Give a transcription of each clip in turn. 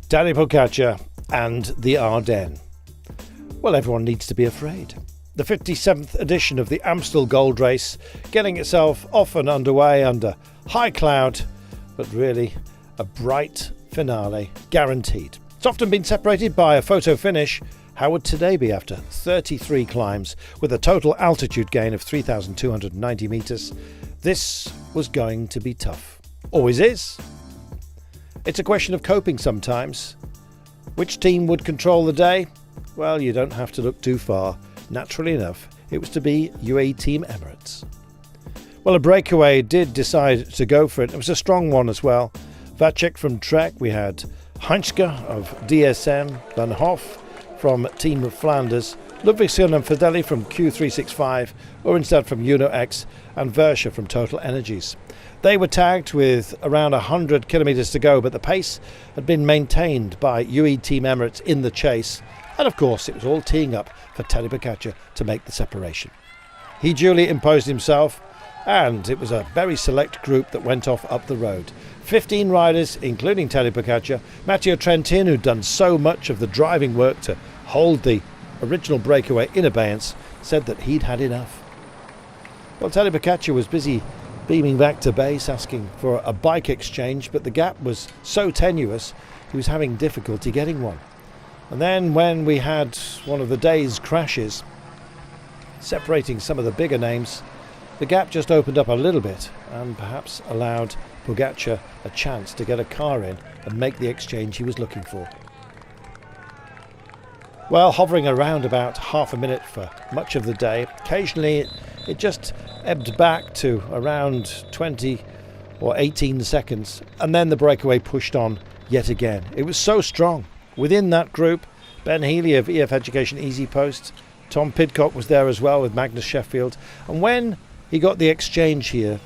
Tadej Pogačar and the Ardennes. Well, everyone needs to be afraid. The 57th edition of the Amstel Gold Race getting itself off and underway under high cloud, but really a bright finale guaranteed. It's often been separated by a photo finish. How would today be after 33 climbs with a total altitude gain of 3,290 metres? This was going to be tough. Always is. It's a question of coping sometimes. Which team would control the day? Well, you don't have to look too far. Naturally enough, it was to be UAE Team Emirates. Well, a breakaway did decide to go for it. It was a strong one as well. Vacek from Trek, we had Heinzke of DSM, Van Hoff from Team of Flanders, Ludvigsen and Fideli from Q365, or instead from UnoX, and Verscha from Total Energies. They were tagged with around 100 kilometres to go, but the pace had been maintained by UAE Team Emirates in the chase, and of course it was all teeing up for Tadej Pogačar to make the separation. He duly imposed himself, and it was a very select group that went off up the road. 15 riders, including Tadej Pogačar. Matteo Trentin, who'd done so much of the driving work to hold the original breakaway in abeyance, said that he'd had enough. Well, Tadej Pogačar was busy beaming back to base, asking for a bike exchange, but the gap was so tenuous he was having difficulty getting one. And then when we had one of the day's crashes, separating some of the bigger names, the gap just opened up a little bit and perhaps allowed Pogačar a chance to get a car in and make the exchange he was looking for. Well, hovering around about half a minute for much of the day, occasionally it just ebbed back to around 20 or 18 seconds, and then the breakaway pushed on yet again. It was so strong. Within that group, Ben Healy of EF Education Easy Post, Tom Pidcock was there as well with Magnus Sheffield, and when he got the exchange here,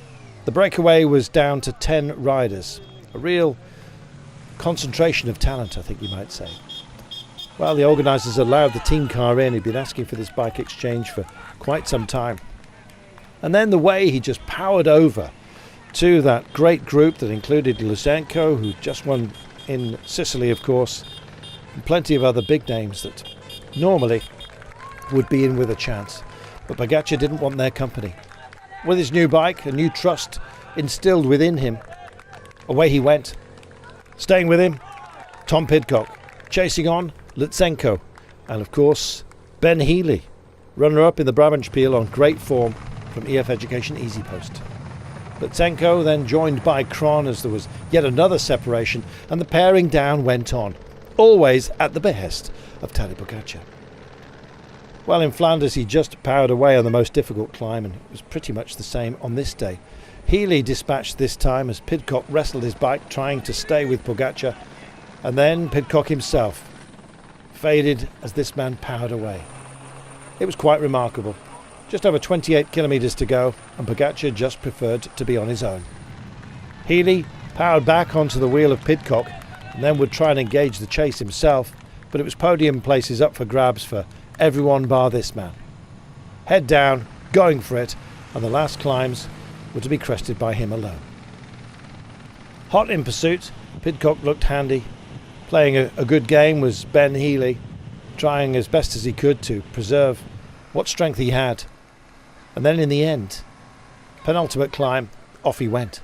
the breakaway was down to 10 riders. A real concentration of talent, I think you might say. Well, the organisers allowed the team car in. He'd been asking for this bike exchange for quite some time. And then the way he just powered over to that great group that included Lutsenko, who just won in Sicily, of course, and plenty of other big names that normally would be in with a chance. But Pogačar didn't want their company. With his new bike, a new trust instilled within him, away he went. Staying with him, Tom Pidcock. Chasing on, Lutsenko. And of course, Ben Healy, runner-up in the Brabantspiel on great form from EF Education Easy Post. Lutsenko then joined by Kron as there was yet another separation, and the paring down went on, always at the behest of Tadej Pogačar. Well, in Flanders he just powered away on the most difficult climb, and it was pretty much the same on this day. Healy dispatched this time as Pidcock wrestled his bike, trying to stay with Pogačar, and then Pidcock himself faded as this man powered away. It was quite remarkable. Just over 28 kilometres to go, and Pogačar just preferred to be on his own. Healy powered back onto the wheel of Pidcock and then would try and engage the chase himself, but it was podium places up for grabs for everyone bar this man. Head down, going for it, and the last climbs were to be crested by him alone. Hot in pursuit, Pidcock looked handy. Playing a good game was Ben Healy, trying as best as he could to preserve what strength he had. And then in the end, penultimate climb, off he went.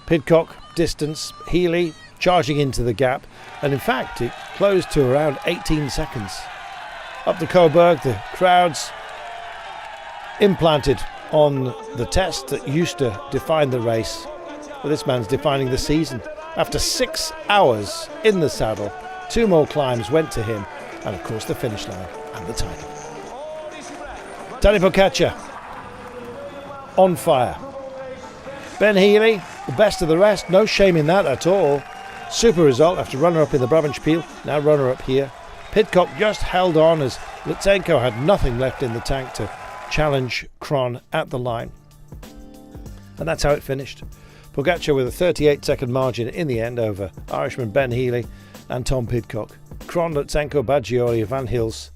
Pidcock, distance, Healy charging into the gap, and in fact it closed to around 18 seconds. Up the Coburg, the crowds implanted on the test that used to define the race. Well, this man's defining the season. After 6 hours in the saddle, 2 more climbs went to him, and of course the finish line and the title. Tadej Pogačar on fire. Ben Healy, the best of the rest, no shame in that at all. Super result after runner-up in the Brabantspiel, now runner-up here. Pidcock just held on as Lutsenko had nothing left in the tank to challenge Kron at the line. And that's how it finished. Pogačar with a 38-second margin in the end over Irishman Ben Healy and Tom Pidcock. Kron, Lutsenko, Baggioli, Van Hils.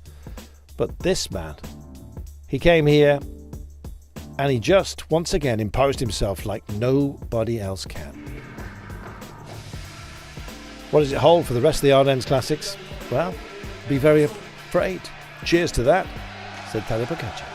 But this man, he came here and he just once again imposed himself like nobody else can. What does it hold for the rest of the Ardennes Classics? Well, be very afraid. Cheers to that, said Tadej Pogačar.